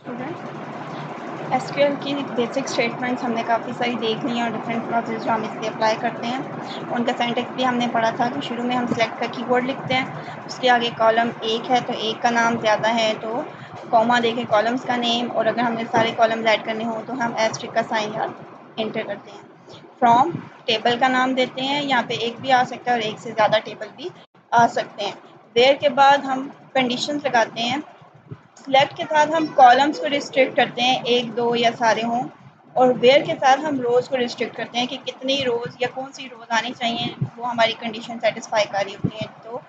Student SQL की basic statements हमने काफ़ी सारी देख ली हैं और डिफरेंट क्लॉजेज जो हम इसलिए अप्लाई करते हैं उनका सिंटैक्स भी हमने पढ़ा था कि शुरू में हम सिलेक्ट का कीवर्ड लिखते हैं, उसके आगे कॉलम एक है तो एक का नाम ज़्यादा है तो कॉमा देके कॉलम्स का नेम, और अगर हमने सारे कॉलम्स ऐड करने हो तो हम एस्ट्रिक का साइन या एंटर करते हैं। फ्रॉम टेबल का नाम देते हैं, यहाँ पे एक भी आ सकता है और एक से ज़्यादा टेबल भी आ सकते हैं। वेयर के बाद हम कंडीशंस लगाते हैं। सिलेक्ट के साथ हम कॉलम्स को रिस्ट्रिक्ट करते हैं, एक दो या सारे हों, और वेयर के साथ हम रोज़ को रिस्ट्रिक्ट करते हैं कि कितनी रोज़ या कौन सी रोज़ आनी चाहिए, वो हमारी कंडीशन सेटिस्फाई कर रही होती है तो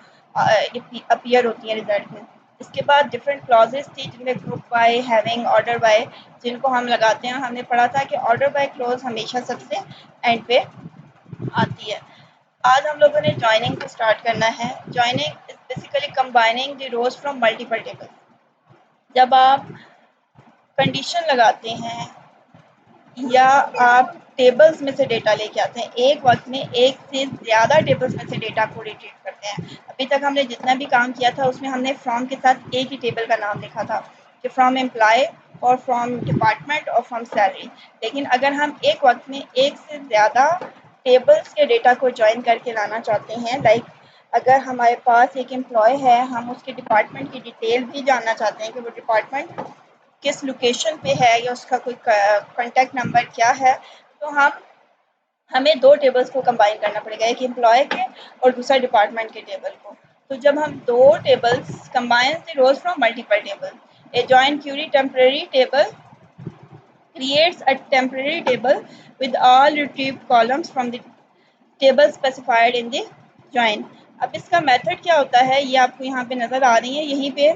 अपीयर होती है रिजल्ट में। इसके बाद डिफरेंट क्लॉजेस थी जिनमें group by, having, order by, जिनको हम लगाते हैं। हमने पढ़ा था कि ऑर्डर बाय क्लॉज हमेशा सबसे एंड पे आती है। आज हम लोगों ने ज्वाइनिंग को स्टार्ट करना है। Joining is basically combining the rows from multiple table. जब आप कंडीशन लगाते हैं या आप टेबल्स में से डेटा लेके आते हैं, एक वक्त में एक से ज़्यादा टेबल्स में से डेटा को रिट्रीव करते हैं। अभी तक हमने जितना भी काम किया था उसमें हमने फ्रॉम के साथ एक ही टेबल का नाम लिखा था कि फ्रॉम एम्प्लॉय और फ्रॉम डिपार्टमेंट और फ्रॉम सैलरी। लेकिन अगर हम एक वक्त में एक से ज़्यादा टेबल्स के डेटा को ज्वाइन करके लाना चाहते हैं, लाइक अगर हमारे पास एक एम्प्लॉय है, हम उसके डिपार्टमेंट की डिटेल भी जानना चाहते हैं कि वो डिपार्टमेंट किस लोकेशन पे है या उसका कोई कॉन्टैक्ट नंबर क्या है, तो हमें दो टेबल्स को कंबाइन करना पड़ेगा, एक एम्प्लॉय के और दूसरा डिपार्टमेंट के टेबल को। तो जब हम दो tables combine the rows from multiple table, a joint query temporary table creates a temporary table with all retrieved columns from the table specified in the join। अब इसका मेथड क्या होता है ये आपको यहाँ पे नज़र आ रही है। यहीं पे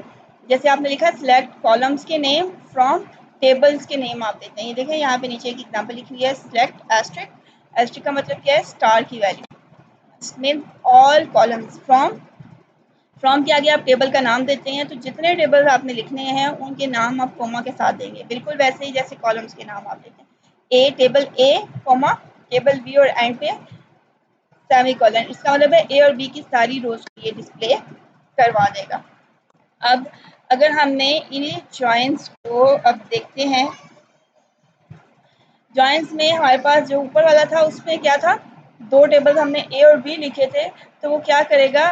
जैसे आपने लिखा सिलेक्ट कॉलम्स के नेम फ्रॉम टेबल्स के नेम आप देते हैं। ये देखें यहाँ पे नीचे एक एग्जांपल लिखी हुई है, सिलेक्ट एस्ट्रिक। एस्ट्रिक का मतलब क्या है, स्टार की value. Mean all columns from के आगे आप टेबल का नाम देते हैं, तो जितने टेबल आपने लिखने हैं उनके नाम आप कोमा के साथ देंगे, बिल्कुल वैसे ही जैसे कॉलम्स के नाम आप देते हैं। ए टेबल ए कोमा टेबल बी और एंड पे सेमी कॉलन। इसका मतलब है ए और बी की सारी रोज को ये डिस्प्ले करवा देगा। अब अगर हमने इन जॉइंस को अब देखते हैं, जॉइंस में हमारे पास जो ऊपर वाला था उसमें क्या था, दो टेबल हमने ए और बी लिखे थे, तो वो क्या करेगा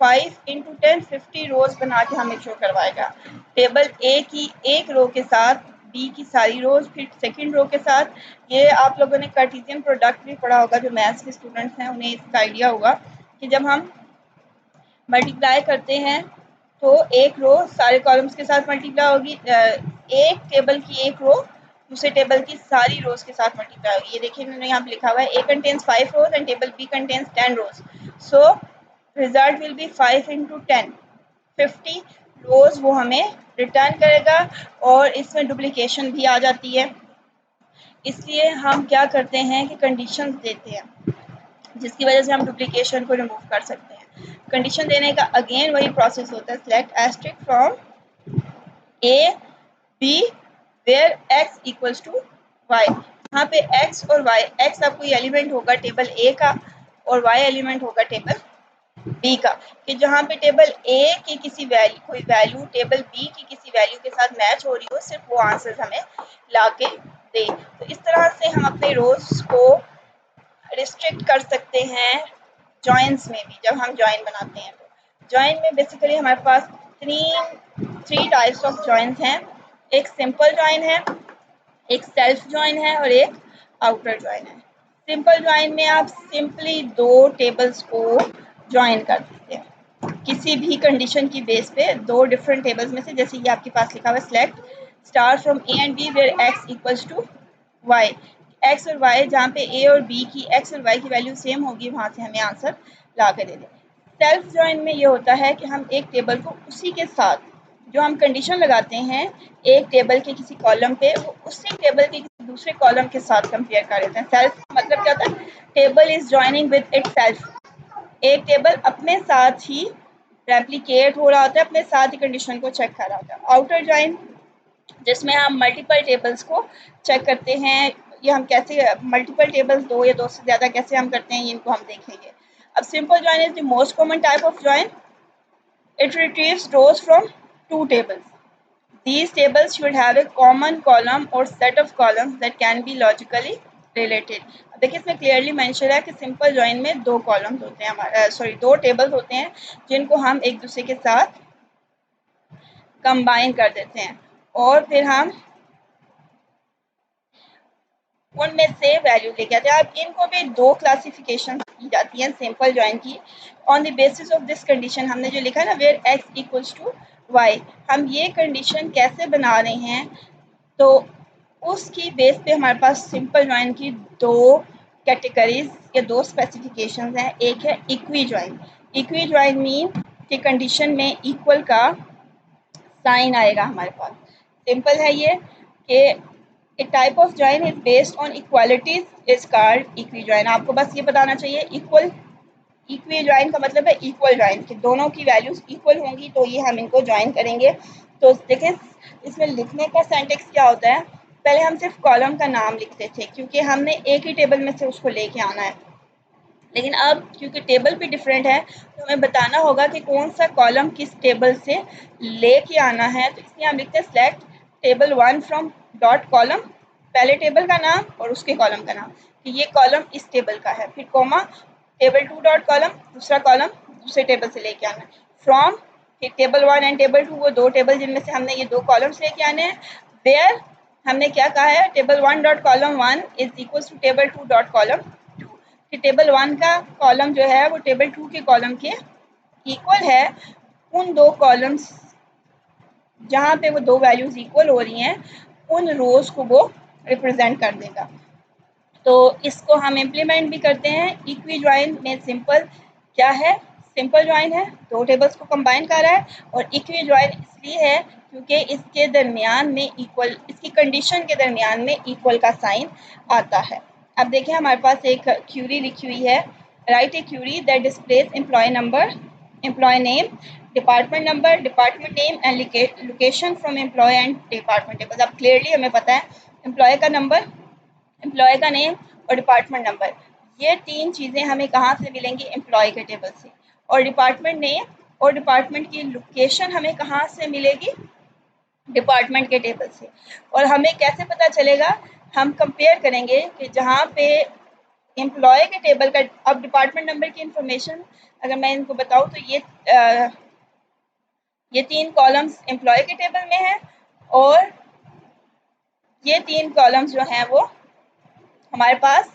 5 इंटू 10 50 रोज बना के हमें शो करवाएगा। टेबल ए की एक रो के साथ बी की सारी रोज, फिर सेकंड रो के साथ। ये आप लोगों ने कार्टेशियन प्रोडक्ट भी पढ़ा होगा, जो मैथ्स के स्टूडेंट्स हैं उन्हें इसका आइडिया होगा कि जब हम मल्टीप्लाई करते हैं तो एक रो सारे कॉलम्स के साथ मल्टीप्लाई होगी, एक टेबल की एक रो दूसरे टेबल की सारी रोज के साथ मल्टीप्लाई होगी। ये देखिए मैंने यहाँ पे लिखा हुआ है A contains 5 rows and table B contains 10 rows, so result will be 5 into 10 50 rows वो हमें रिटर्न करेगा। और इसमें डुप्लीकेशन भी आ जाती है, इसलिए हम क्या करते हैं कि कंडीशंस देते हैं जिसकी वजह से हम डुप्लीकेशन को रिमूव कर सकते हैं। कंडीशन देने का अगेन वही प्रोसेस होता है, select asterisk from A B where X equals to Y. यहाँ पे एक्स और वाई, एक्स का कोई एलिमेंट होगा टेबल ए का और वाई एलिमेंट होगा टेबल बी का, कि जहाँ पे टेबल ए की किसी वैल्यू कोई वैल्यू टेबल बी की किसी वैल्यू के साथ मैच हो रही हो, सिर्फ वो आंसर हमें ला के दे। तो इस तरह से हम अपने रोज को रिस्ट्रिक्ट कर सकते हैं जॉइंस में भी। जब हम जॉइन बनाते हैं तो जॉइन में बेसिकली हमारे पास थ्री टाइप्स ऑफ जॉइंस हैं। एक सिंपल जॉइन है, एक सेल्फ जॉइन है और एक आउटर जॉइन है। सिंपल जॉइन में आप सिंपली दो टेबल्स को जॉइन कर देते हैं किसी भी कंडीशन की बेस पे, दो डिफरेंट टेबल्स में से। जैसे ये आपके पास लिखा हुआ है select star from A and B where X equals to Y. X और वाई जहाँ पे ए और बी की एक्स और वाई की वैल्यू सेम होगी वहाँ से हमें आंसर ला के दे दें। सेल्फ जॉइन में ये होता है कि हम एक टेबल को उसी के साथ जो हम कंडीशन लगाते हैं एक टेबल के किसी कॉलम पे, वो उसी टेबल के किसी दूसरे कॉलम के साथ कंपेयर कर देते हैं। सेल्फ मतलब क्या होता है, table is joining with it self. एक टेबल अपने साथ ही रेप्लिकेट हो रहा होता है, अपने साथ ही कंडीशन को चेक कर रहा होता है। आउटर जॉइन जिसमें हम मल्टीपल टेबल्स को चेक करते हैं। ये हम कैसे मल्टीपल टेबल्स दो या दो से ज़्यादा कैसे हम करते हैं, इनको हम देखेंगे। अब simple join is the most common type of join. It retrieves rows from two tables. These tables should have a common column or set of columns that can be logically related. देखिए इसमें clearly mention है कि simple join में दो columns होते हैं हमारे दो टेबल्स होते हैं जिनको हम एक दूसरे के साथ कंबाइन कर देते हैं और फिर हम उनमें से वैल्यू लेके आते हैं। अब इनको भी दो क्लासिफिकेशन की जाती हैं सिंपल जॉइन की। On the basis of this condition हमने जो लिखा है ना where x equals to Y, हम ये कंडीशन कैसे बना रहे हैं तो उसकी बेस पे हमारे पास सिंपल जॉइन की दो कैटेगरीज या दो स्पेसिफिकेशंस हैं। एक है equi join. Equi join mean कि कंडीशन में इक्वल का साइन आएगा हमारे पास। सिंपल है ये कि A type of join is based on equalities is called equijoin। आपको बस ये बताना चाहिए equijoin का मतलब है इक्वल जॉइन कि दोनों की वैल्यूज इक्वल होंगी तो ये हम इनको ज्वाइन करेंगे। तो देखें इसमें लिखने का सिंटैक्स क्या होता है, पहले हम सिर्फ कॉलम का नाम लिखते थे क्योंकि हमने एक ही टेबल में से उसको लेके आना है, लेकिन अब क्योंकि टेबल भी डिफरेंट है तो हमें बताना होगा कि कौन सा कॉलम किस टेबल से लेके आना है। तो इसलिए हम लिखते हैं select table 1 from dot column, पहले टेबल का नाम और उसके कॉलम का नाम कि ये कॉलम इस टेबल का है, फिर कोमा टेबल 2 डॉट कॉलम, दूसरा कॉलम दूसरे टेबल से लेके आना है, फ्रॉम फिर टेबल 1 एंड टेबल 2 वो दो टेबल जिनमें से हमने ये दो कॉलम्स लेके आने हैं। वेयर हमने क्या कहा है table 1 dot column 1 is equal to table 2 dot column 2 कि टेबल 1 का कॉलम जो है वो टेबल 2 के कॉलम के इक्वल है। उन दो कॉलम्स जहाँ पे वो दो वैल्यूज इक्वल हो रही हैं उन रोज को वो रिप्रेजेंट कर देगा। तो इसको हम इम्प्लीमेंट भी करते हैं। इक्वी ज्वाइन में सिंपल क्या है, सिंपल ज्वाइन है, दो टेबल्स को कंबाइन कर रहा है, और इक्वी ज्वाइन इसलिए है क्योंकि इसके दरमियान में इक्वल, इसकी कंडीशन के दरमियान में इक्वल का साइन आता है। अब देखिए हमारे पास एक क्यूरी लिखी हुई है, write a query that displays employee number, employee name, department number, department name and location from employee and department table. अब क्लियरली हमें पता है एम्प्लॉय का नंबर, एम्प्लॉय का नेम और डिपार्टमेंट नंबर, ये तीन चीज़ें हमें कहाँ से मिलेंगी एम्प्लॉय के टेबल से, और डिपार्टमेंट नेम और डिपार्टमेंट की लोकेशन हमें कहाँ से मिलेगी डिपार्टमेंट के टेबल से। और हमें कैसे पता चलेगा, हम कंपेयर करेंगे कि जहाँ पे एम्प्लॉय के टेबल का, अब डिपार्टमेंट नंबर की इंफॉर्मेशन अगर मैं इनको बताऊँ तो ये तीन कॉलम्स एम्प्लॉय के टेबल में है और ये तीन कॉलम्स जो हैं वो हमारे पास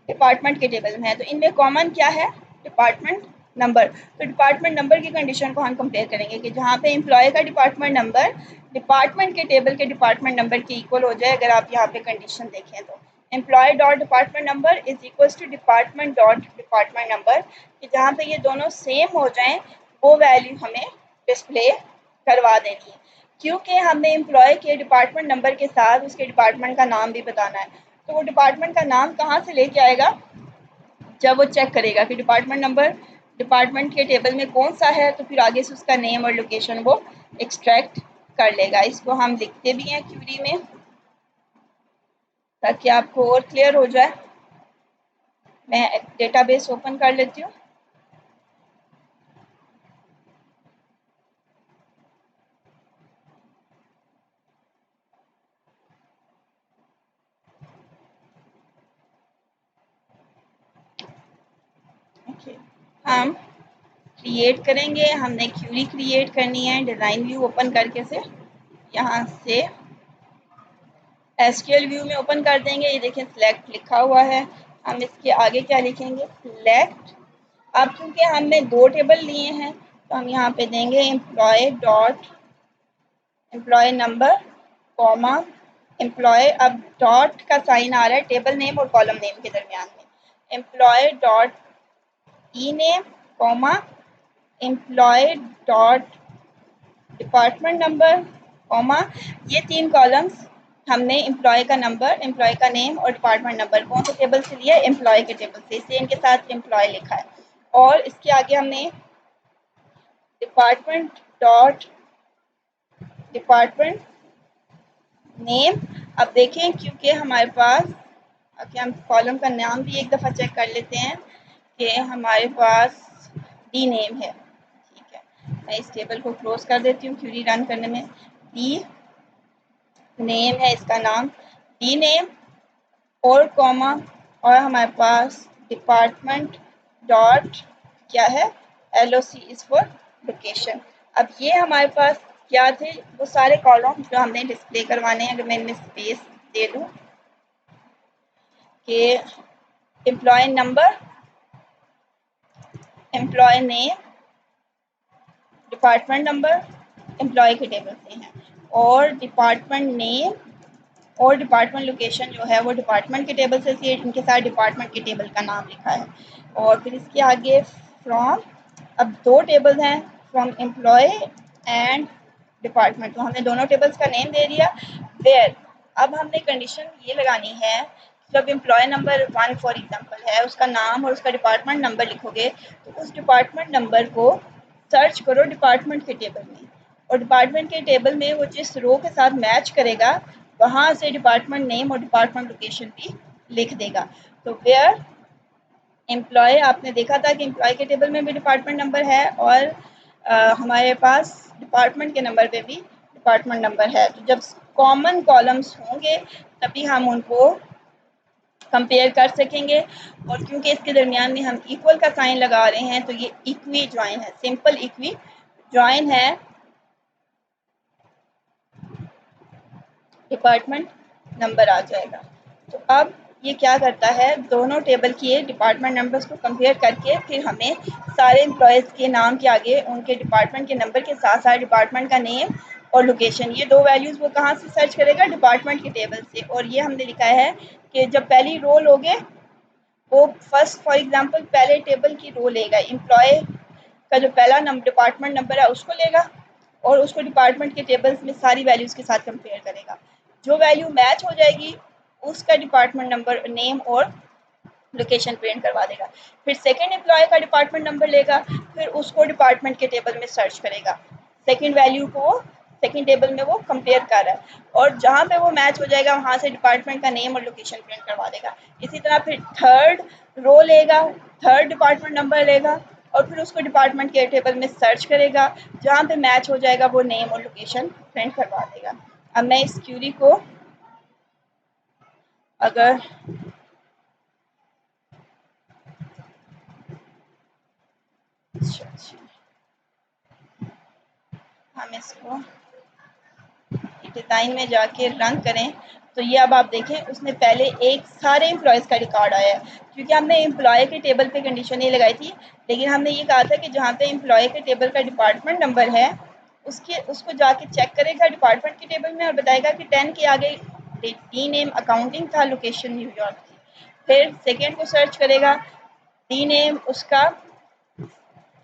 डिपार्टमेंट के टेबल में है। तो इनमें कॉमन क्या है डिपार्टमेंट नंबर। तो डिपार्टमेंट नंबर की कंडीशन को हम कंपेयर करेंगे कि जहाँ पे एम्प्लॉय का डिपार्टमेंट नंबर डिपार्टमेंट के टेबल के डिपार्टमेंट नंबर के इक्वल हो जाए। अगर आप यहाँ पे कंडीशन देखें तो employee dot department number is equal to department dot department number, कि जहाँ पे ये दोनों सेम हो जाएं वो वैल्यू हमें डिस्प्ले करवा देनी है, क्योंकि हमें एम्प्लॉय के डिपार्टमेंट नंबर के साथ उसके डिपार्टमेंट का नाम भी बताना है। तो वो डिपार्टमेंट का नाम कहाँ से लेके आएगा, जब वो चेक करेगा कि डिपार्टमेंट नंबर डिपार्टमेंट के टेबल में कौन सा है तो फिर आगे से उसका नेम और लोकेशन वो एक्सट्रैक्ट कर लेगा। इसको हम लिखते भी हैं क्यूरी में ताकि आपको और क्लियर हो जाए। मैं डेटाबेस ओपन कर लेती हूँ। हम क्रिएट करेंगे, हमने क्यूरी क्रिएट करनी है डिज़ाइन व्यू ओपन करके से, यहाँ से एसक्यूएल व्यू में ओपन कर देंगे। ये देखिए सिलेक्ट लिखा हुआ है, हम इसके आगे क्या लिखेंगे सिलेक्ट। अब क्योंकि हमने दो टेबल लिए हैं तो हम यहाँ पे देंगे employee dot employee number comma employee, अब डॉट का साइन आ रहा है टेबल नेम और कॉलम नेम के दरमियान में, employee dot E name comma employee dot department number comma, ये तीन कॉलम्स हमने एम्प्लॉय का नंबर, एम्प्लॉय का नेम और डिपार्टमेंट नंबर कौन से टेबल से लिया एम्प्लॉय के टेबल से, इसलिए इनके साथ एम्प्लॉय लिखा है। और इसके आगे हमने डिपार्टमेंट डॉट डिपार्टमेंट नेम। अब देखें क्योंकि हमारे पास, कि हम कॉलम का नाम भी एक दफ़ा चेक कर लेते हैं कि हमारे पास डी नेम है। ठीक है, मैं इस टेबल को क्लोज कर देती हूँ क्यूरी रन करने में। डी नेम है, इसका नाम डी नेम और कॉमा और हमारे पास डिपार्टमेंट डॉट क्या है LOC इज फॉर लोकेशन। अब ये हमारे पास क्या थे वो सारे कॉलम जो हमने डिस्प्ले करवाने हैं। अगर मैं इनमें स्पेस दे दूं कि employee number, employee name, department number employee के टेबल से हैं और डिपार्टमेंट नेम और डिपार्टमेंट लोकेशन जो है वो डिपार्टमेंट के टेबल से इनके साथ डिपार्टमेंट के टेबल का नाम लिखा है। और फिर इसके आगे फ्रॉम, अब दो टेबल्स हैं फ्रॉम एम्प्लॉय एंड डिपार्टमेंट, तो हमने दोनों टेबल्स का नेम दे दिया। वेयर, अब हमने कंडीशन ये लगानी है जब एम्प्लॉय नंबर 1 फॉर एग्जांपल है उसका नाम और उसका डिपार्टमेंट नंबर लिखोगे तो उस डिपार्टमेंट नंबर को सर्च करो डिपार्टमेंट के टेबल में और डिपार्टमेंट के टेबल में वो जिस रो के साथ मैच करेगा वहाँ से डिपार्टमेंट नेम और डिपार्टमेंट लोकेशन भी लिख देगा। तो वेयर एम्प्लॉय, आपने देखा था कि एम्प्लॉय के टेबल में भी डिपार्टमेंट नंबर है और हमारे पास डिपार्टमेंट के नंबर पे भी डिपार्टमेंट नंबर है। तो जब कॉमन कॉलम्स होंगे तभी हम उनको कंपेयर कर सकेंगे। और क्योंकि इसके दरमियान में हम इक्वल का साइन लगा रहे हैं तो ये इक्वी ज्वाइन है, सिंपल इक्वी ज्वाइन है डिपार्टमेंट नंबर आ जाएगा। तो अब ये क्या करता है, दोनों टेबल के डिपार्टमेंट नंबर्स को कंपेयर करके फिर हमें सारे एम्प्लॉयज़ के नाम के आगे उनके डिपार्टमेंट के नंबर के साथ साथ डिपार्टमेंट का नेम और लोकेशन, ये दो वैल्यूज़ वो कहाँ से सर्च करेगा, डिपार्टमेंट के टेबल से। और ये हमने लिखा है कि जब पहली रो लोगे वो फर्स्ट फॉर एग्जांपल पहले टेबल की रो लेगा, एम्प्लॉय का जो पहला डिपार्टमेंट नंबर है उसको लेगा और उसको डिपार्टमेंट के टेबल्स में सारी वैल्यूज़ के साथ कंपेयर करेगा। जो वैल्यू मैच हो जाएगी उसका डिपार्टमेंट नंबर, नेम और लोकेशन प्रिंट करवा देगा। फिर सेकंड एम्प्लॉय का डिपार्टमेंट नंबर लेगा, फिर उसको डिपार्टमेंट के टेबल में सर्च करेगा, सेकंड वैल्यू को सेकंड टेबल में वो कंपेयर कर रहा है और जहाँ पे वो मैच हो जाएगा वहाँ से डिपार्टमेंट का नेम और लोकेशन प्रिंट करवा देगा। इसी तरह फिर थर्ड रो लेगा, थर्ड डिपार्टमेंट नंबर लेगा और फिर उसको डिपार्टमेंट के टेबल में सर्च करेगा, जहाँ पे मैच हो जाएगा वो नेम और लोकेशन प्रिंट करवा देगा। अब मैं इस क्यूरी को अगर हम इसको डिज़ाइन में जाके रन करें तो ये अब आप देखें उसने पहले एक सारे एम्प्लॉयज़ का रिकॉर्ड आया है, क्योंकि हमने एम्प्लॉय के टेबल पे कंडीशन ये लगाई थी, लेकिन हमने ये कहा था कि जहाँ पे एम्प्लॉय के टेबल का डिपार्टमेंट नंबर है उसको जाके चेक करेगा डिपार्टमेंट के टेबल में और बताएगा कि 10 के आगे डी नेम अकाउंटिंग था, लोकेशन न्यूयॉर्क थी। फिर सेकेंड को सर्च करेगा, डी नेम उसका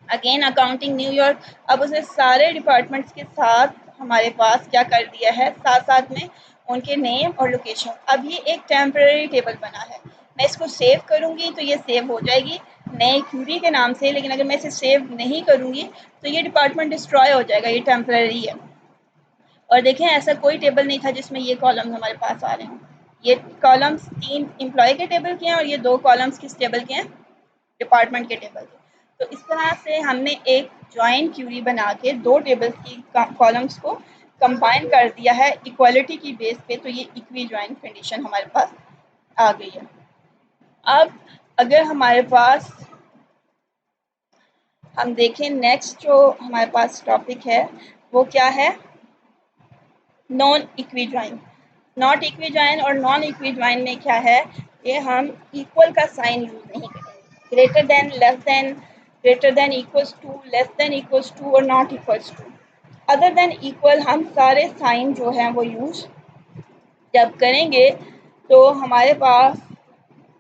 अगेन अकाउंटिंग न्यूयॉर्क। अब उसने सारे डिपार्टमेंट्स के साथ हमारे पास क्या कर दिया है, साथ साथ में उनके नेम और लोकेशन। अब ये एक टेम्परेरी टेबल बना है, मैं इसको सेव करूँगी तो ये सेव हो जाएगी नए क्यूरी के नाम से, लेकिन अगर मैं इसे सेव नहीं करूँगी तो ये डिपार्टमेंट डिस्ट्रॉय हो जाएगा, ये टेम्परेरी है। और देखें ऐसा कोई टेबल नहीं था जिसमें ये कॉलम्स हमारे पास आ रहे हैं। ये कॉलम्स 3 एम्प्लॉय के टेबल के हैं और ये 2 कॉलम्स किस टेबल के हैं, डिपार्टमेंट के टेबल के। तो इस तरह से हमने एक जॉइंट क्यूरी बना के 2 टेबल्स की कॉलम्स को कंबाइन कर दिया है इक्वालिटी की बेस पे, तो ये इक्वी जॉइंट कंडीशन हमारे पास आ गई है। अब अगर हमारे पास हम देखें नेक्स्ट जो हमारे पास टॉपिक है वो क्या है, non equi join. Not equi join और नॉन इक्वी जॉइन में क्या है, ये हम इक्वल का साइन यूज़ नहीं करेंगे, greater than, less than, greater than, equals to, less than equals to और not equals to. Other than equal हम सारे साइन जो हैं वो यूज़ जब करेंगे तो हमारे पास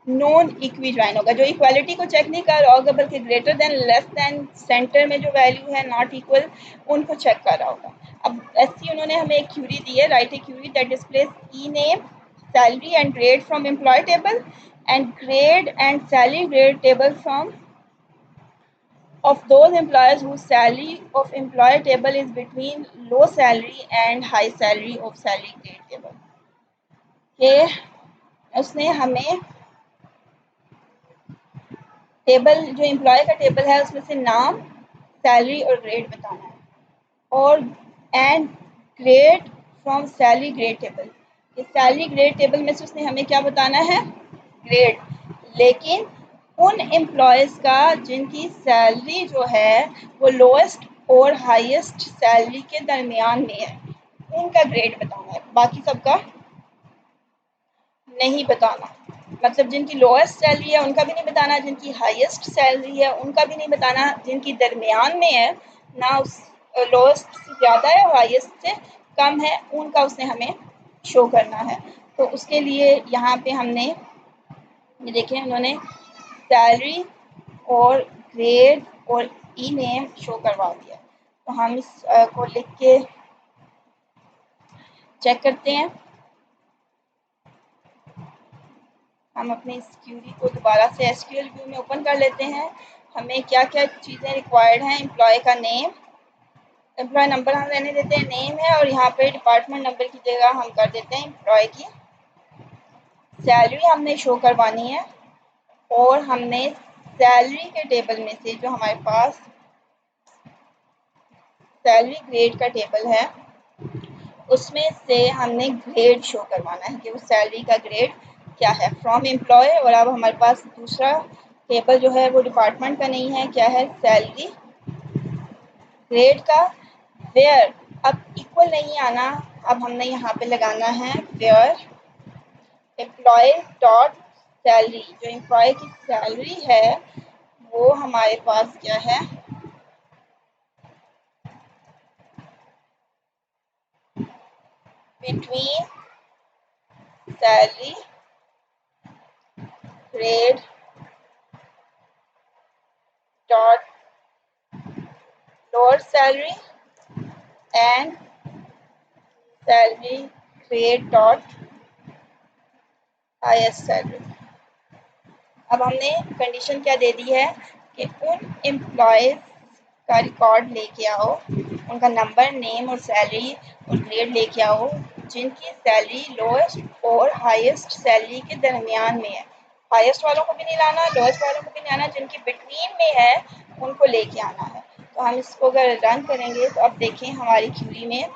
नॉन इक्वी ज्वाइन होगा, जो इक्वालिटी को चेक नहीं कर रहा होगा बल्कि greater than, less then, centre में जो वैल्यू है नॉट इक्वल उनको चेक कर रहा होगा। अब ऐसी उन्होंने हमें एक क्यूरी दी है, write a query that displays E name, salary and grade from employee table and grade and salary grade table from of those employers whose salary of employer table is between low salary and high salary of salary grade table। ये उसने हमें table, जो employ का table है उसमें से नाम, salary और ग्रेड बताना है और and grade from salary grade table. ये सैलरी ग्रेड टेबल में से उसने हमें क्या बताना है, ग्रेड, लेकिन उन एम्प्लॉयज़ का जिनकी सैलरी जो है वो लोएस्ट और हाईएस्ट सैलरी के दरमियान में है, उनका ग्रेड बताना है, बाकी सबका नहीं बताना। मतलब जिनकी लोएस्ट सैलरी है उनका भी नहीं बताना, जिनकी हाईएस्ट सैलरी है उनका भी नहीं बताना, जिनकी दरमियान में है, ना उस लोएस्ट से ज़्यादा है और हाईएस्ट से कम है, उनका उसने हमें शो करना है। तो उसके लिए यहाँ पे हमने ये देखें, उन्होंने सैलरी और ग्रेड और ई नेम शो करवा दिया। तो हम इस को लिख के चेक करते हैं। हम अपने इस क्यूरी को दोबारा से एसक्यूएल व्यू में ओपन कर लेते हैं। हमें क्या क्या चीज़ें रिक्वायर्ड हैं, एम्प्लॉय का नेम, एम्प्लॉय नंबर हम रहने देते हैं, नेम है, और यहाँ पे डिपार्टमेंट नंबर की जगह हम कर देते हैं एम्प्लॉय की सैलरी हमने शो करवानी है। और हमने सैलरी के टेबल में से जो हमारे पास सैलरी ग्रेड का टेबल है उसमें से हमने ग्रेड शो करवाना है कि उस सैलरी का ग्रेड क्या है फ्रॉम एम्प्लॉय। और अब हमारे पास दूसरा टेबल जो है वो डिपार्टमेंट का नहीं है, क्या है, सैलरी ग्रेड का। वेयर, अब इक्वल नहीं आना, अब हमने यहाँ पे लगाना है वेयर एम्प्लॉय डॉट सैलरी। जो एम्प्लॉय की सैलरी है वो हमारे पास क्या है, between salary grade dot lower salary and salary grade dot highest salary। अब हमने कंडीशन क्या दे दी है कि उन एम्प्लॉयज़ का रिकॉर्ड लेके आओ, उनका नंबर, नेम और सैलरी और ग्रेड लेके आओ जिनकी सैलरी लोएस्ट और हाईएस्ट सैलरी के दरमियान में है। हाईएस्ट वालों को भी नहीं लाना, लोएस्ट वालों को भी नहीं आना, जिनकी बिटवीन में है उनको लेके आना है। तो हम इसको अगर रन करेंगे तो अब देखें हमारी क्यूरी में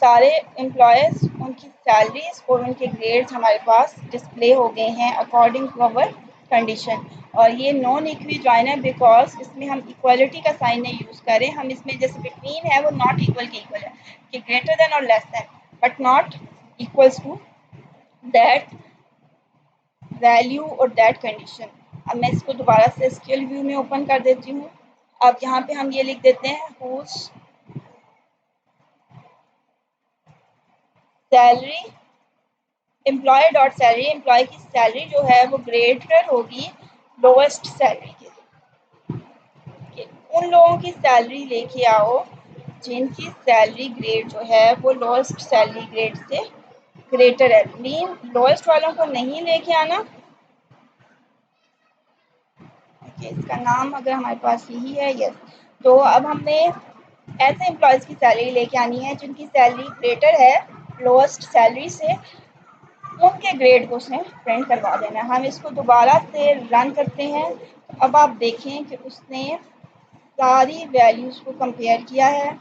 सारे एम्प्लॉयज़, उनकी सैलरीज और उनके ग्रेड्स हमारे पास डिस्प्ले हो गए हैं अकॉर्डिंग टू अवर कंडीशन। और ये नॉन इक्वी जॉइन है बिकॉज इसमें हम इक्वलिटी का साइन नहीं यूज़ करें। हम इसमें जैसे बिटवीन है वो नॉट इक्वल के इक्वल है कि ग्रेटर देन और less than, but not equals to that value और दैट कंडीशन। अब मैं इसको दोबारा से एसक्यूएल व्यू में ओपन कर देती हूँ। अब यहाँ पे हम ये लिख देते हैं whose salary employee dot salary, employee की सैलरी जो है वो ग्रेटर होगी लोएस्ट सैलरी के। उन लोगों की सैलरी लेके आओ जिनकी सैलरी ग्रेड जो है वो लोएस्ट सैलरी ग्रेड से ग्रेटर है। मीन लोएस्ट वालों को नहीं लेके आना। इसका नाम अगर हमारे पास यही है, यस। तो अब हमने ऐसे एम्प्लॉयज़ की सैलरी लेके आनी है जिनकी सैलरी ग्रेटर है लोएस्ट सैलरी से, उनके ग्रेड को उसने प्रिंट करवा देना है। हम इसको दोबारा से रन करते हैं। अब आप देखें कि उसने सारी वैल्यूज़ को कंपेयर किया है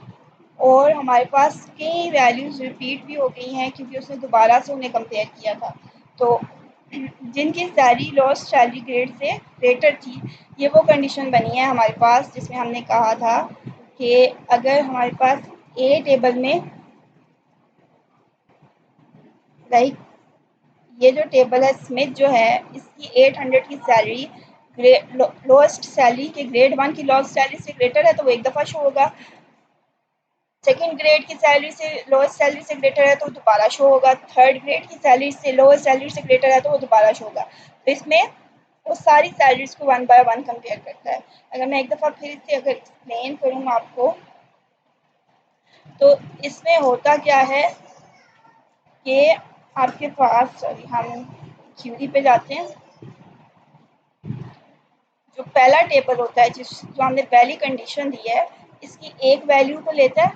और हमारे पास कई वैल्यूज़ रिपीट भी हो गई हैं क्योंकि उसने दोबारा से उन्हें कंपेयर किया था। तो जिनकी सैलरी लोएस्ट सैलरी ग्रेड से ग्रेटर थी, ये वो कंडीशन बनी है हमारे पास जिसमें हमने कहा था कि अगर हमारे पास ए टेबल में लाइक ये जो टेबल है स्मिथ जो है इसकी 800 की सैलरी लोएस्ट सैलरी के ग्रेड 1 की लोएस्ट सैलरी से ग्रेटर है तो वो एक दफ़ा शो होगा। सेकंड ग्रेड की सैलरी से लोएस्ट सैलरी से ग्रेटर है तो दोबारा शो होगा। थर्ड ग्रेड की सैलरी से लोएस्ट सैलरी से ग्रेटर है तो वो दोबारा शो होगा। तो इसमें वो सारी सैलरीज को वन बाय वन कंपेयर करता है। अगर मैं एक दफ़ा फिर से अगर एक्सप्लेन करूँ आपको तो इसमें होता क्या है कि आपके पास, सॉरी हम क्यूरी पे जाते हैं, जो पहला टेबल होता है जो हमने पहली कंडीशन दी है इसकी एक वैल्यू को लेता है,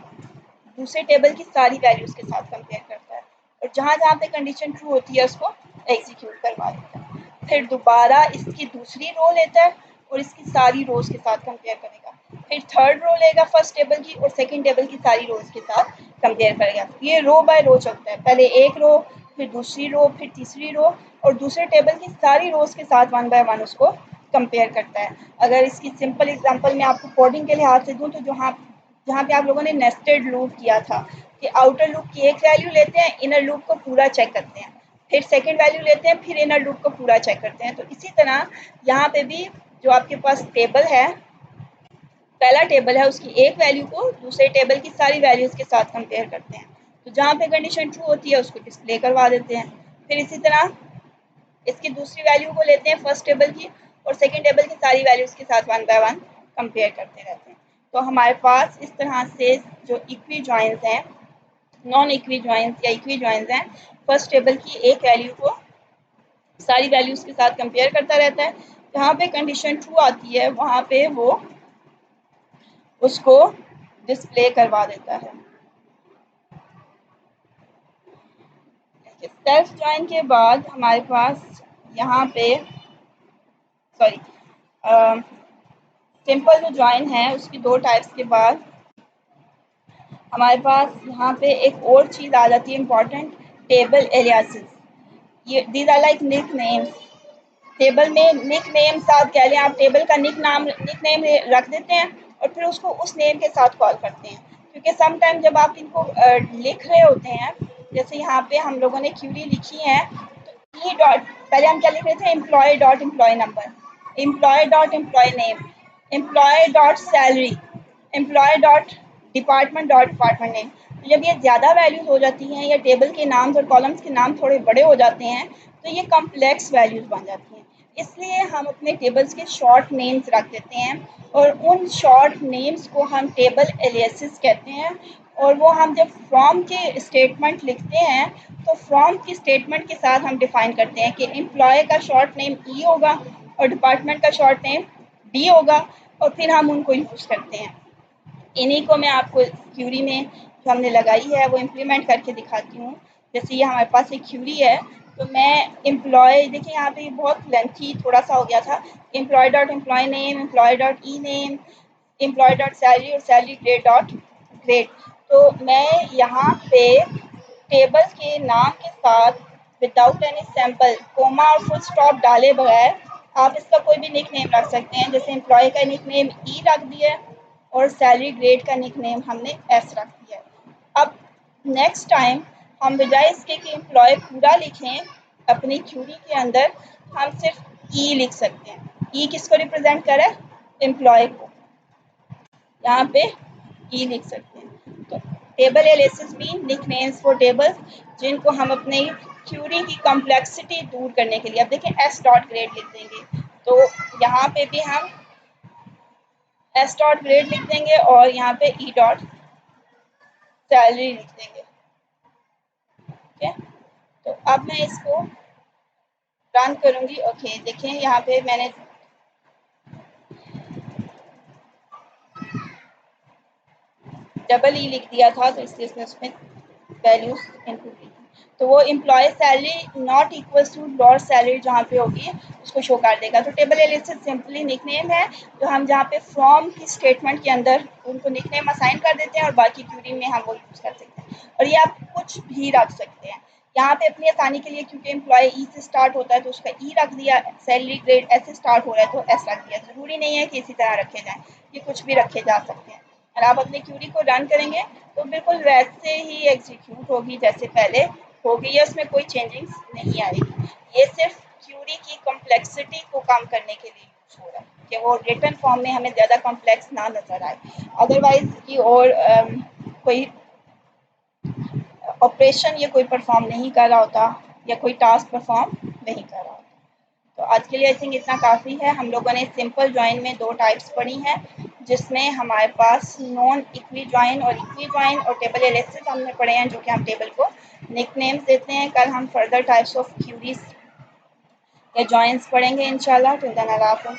दूसरे टेबल की सारी वैल्यूज़ के साथ कंपेयर करता है और जहाँ जहाँ पे कंडीशन ट्रू होती है उसको एग्जीक्यूट करवा देता है। फिर दोबारा इसकी दूसरी रो लेता है और इसकी सारी रोज़ के साथ कंपेयर करेगा। फिर थर्ड रो लेगा फर्स्ट टेबल की और सेकंड टेबल की सारी रोज़ के साथ कंपेयर करेगा। ये रो बाय रो चलता है, पहले एक रो, फिर दूसरी रो, फिर तीसरी रो, और दूसरे टेबल की सारी रोज के साथ वन बाय वन उसको कंपेयर करता है। अगर इसकी सिंपल एग्जांपल मैं आपको कोडिंग के लिहाज से दूं तो जहाँ जहाँ पे आप लोगों ने नेस्टेड लूप किया था कि आउटर लूप की एक वैल्यू लेते हैं, इनर लूप को पूरा चेक करते हैं, फिर सेकेंड वैल्यू लेते हैं, फिर इनर लूप को पूरा चेक करते हैं। तो इसी तरह यहाँ पे भी जो आपके पास टेबल है, पहला टेबल है, उसकी एक वैल्यू को दूसरे टेबल की सारी वैल्यूज के साथ कंपेयर करते हैं। तो जहाँ पे कंडीशन ट्रू होती है उसको डिस्प्ले करवा देते हैं। फिर इसी तरह इसकी दूसरी वैल्यू को लेते हैं फर्स्ट टेबल की, और सेकंड टेबल की सारी वैल्यूज के साथ वन बाय वन कंपेयर करते रहते हैं। तो हमारे पास इस तरह से जो इक्वी जॉइंस हैं, नॉन इक्वी जॉइंस या इक्वी जॉइंस हैं, फर्स्ट टेबल की एक वैल्यू को सारी वैल्यूज के साथ कंपेयर करता रहता है। जहाँ पे कंडीशन ट्रू आती है वहाँ पे वो उसको डिस्प्ले करवा देता है। सेल्फ ज्वाइन के बाद हमारे पास यहाँ पे सॉरी सिंपल जो ज्वाइन है उसकी दो टाइप्स के बाद हमारे पास यहाँ पे एक और चीज़ आ जाती है इम्पॉर्टेंट, टेबल एलियासिस। ये these are like nick names. Table में निक नेम्स आप कह लें, आप टेबल का निक नेम रख देते हैं और फिर उसको उस नेम के साथ कॉल करते हैं। क्योंकि सम टाइम जब आप इनको लिख रहे होते हैं, जैसे यहाँ पे हम लोगों ने क्यूरी लिखी है, तो ई डॉट पहले हम क्या लिख रहे थे, employee dot employee number, employee dot employee name, employee dot salary, employee dot department dot department name. तो जब ये ज़्यादा वैल्यूज हो जाती हैं या टेबल के नाम और कॉलम्स के नाम थोड़े बड़े हो जाते हैं तो ये कॉम्प्लेक्स वैल्यूज बन जाती हैं। इसलिए हम अपने टेबल्स के शॉर्ट नेम्स रख देते हैं और उन शॉर्ट नेम्स को हम टेबल एलियासेस कहते हैं। और वो हम जब फ्रॉम के स्टेटमेंट लिखते हैं तो फ्रॉम की स्टेटमेंट के साथ हम डिफाइन करते हैं कि एम्प्लॉय का शॉर्ट नेम ई होगा और डिपार्टमेंट का शॉर्ट नेम डी होगा, और फिर हम उनको यूज़ करते हैं। इन्हीं को मैं आपको क्यूरी में जो हमने लगाई है वो इम्प्लीमेंट करके दिखाती हूँ। जैसे ये हमारे पास एक क्यूरी है, तो मैं एम्प्लॉय, देखिए यहाँ पे बहुत लेंथी थोड़ा सा हो गया था, employee dot employee name, employee dot E name, employee dot salary और सैलरी ग्रेड डॉट ग्रेड। तो मैं यहाँ पे टेबल के नाम के साथ विदाउट एनी सैम्पल कोमा और फुल स्टॉप डाले बगैर आप इसका कोई भी निक नेम रख सकते हैं। जैसे एम्प्लॉय का निक नेम ई रख दिया और सैलरी ग्रेड का निक नेम हमने एस रख दिया है। अब नेक्स्ट टाइम हम बजाय इसके कि एम्प्लॉय पूरा लिखें अपनी क्यूरी के अंदर, हम सिर्फ ई लिख सकते हैं। ई किसको रिप्रेजेंट करे, एम्प्लॉय को, यहाँ पे ई लिख सकते हैं। तो टेबल एलियासेस भी निक नेम्स फॉर टेबल्स जिनको हम अपने क्यूरी की कॉम्प्लेक्सिटी दूर करने के लिए, अब देखें एस डॉट ग्रेड लिख देंगे तो यहाँ पे भी हम एस डॉट ग्रेड लिख देंगे और यहाँ पे ई डॉट सैलरी लिख देंगे। ठीक है, तो अब मैं इसको रन करूंगी। ओके देखें यहाँ पे मैंने डबल ई लिख दिया था तो इसलिए उसमें वैल्यूज इनपुट की थी। तो वो employ salary not equals to loss salary जहाँ पे होगी उसको शो कर देगा। तो टेबल एलियासेस सिंपली निकनेम है जो हम जहाँ पे फ्रॉम की स्टेटमेंट के अंदर उनको निकनेम असाइन कर देते हैं और बाकी क्यूरी में हम वो यूज़ कर सकते हैं। और ये आप कुछ भी रख सकते हैं यहाँ पे अपनी आसानी के लिए, क्योंकि एम्प्लॉय ई से स्टार्ट होता है तो उसका ई रख दिया, सैलरी ग्रेड एस से स्टार्ट हो रहा है तो एस रख दिया। ज़रूरी नहीं है कि इसी तरह रखे जाएँ, ये कुछ भी रखे जा सकते हैं। और आप अपनी क्यूरी को रन करेंगे तो बिल्कुल वैसे ही एग्जीक्यूट होगी जैसे पहले होगी, या उसमें कोई चेंजिंग्स नहीं आएगी। ये सिर्फ क्यूरी की कॉम्प्लेक्सिटी को कम करने के लिए यूज हो रहा है कि वो रिटर्न फॉर्म में हमें ज़्यादा कॉम्प्लेक्स ना नज़र आए। अदरवाइज की और कोई ऑपरेशन ये कोई परफॉर्म नहीं कर रहा होता या कोई टास्क परफॉर्म नहीं कर रहा होता। तो आज के लिए आई थिंक इतना काफ़ी है। हम लोगों ने सिंपल ज्वाइन में दो टाइप्स पढ़ी हैं जिसमें हमारे पास नॉन इक्वी ज्वाइन और इक्वी ज्वाइन और टेबल एलियासेस हमने पढ़े हैं जो कि हम टेबल को निकनेम्स देते हैं। कल हम फर्दर टाइप्स ऑफ क्यूरीज या ज्वाइंस पढ़ेंगे इंशाल्लाह। टिल देन अल्लाह हाफ़िज़।